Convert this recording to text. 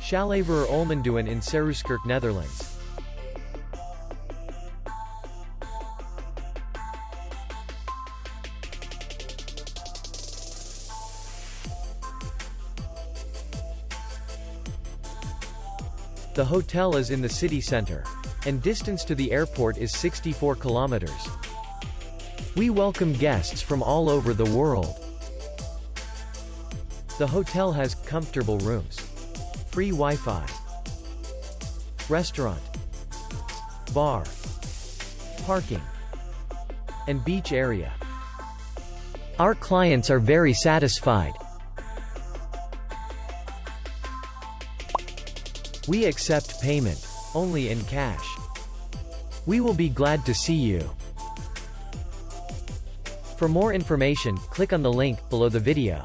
Chaletverhuur Olmenduin in Serooskerke, Netherlands. The hotel is in the city center. And distance to the airport is 64 kilometers. We welcome guests from all over the world. The hotel has comfortable rooms, free Wi-Fi, restaurant, bar, parking, and beach area. Our clients are very satisfied. We accept payment only in cash. We will be glad to see you. For more information, click on the link below the video.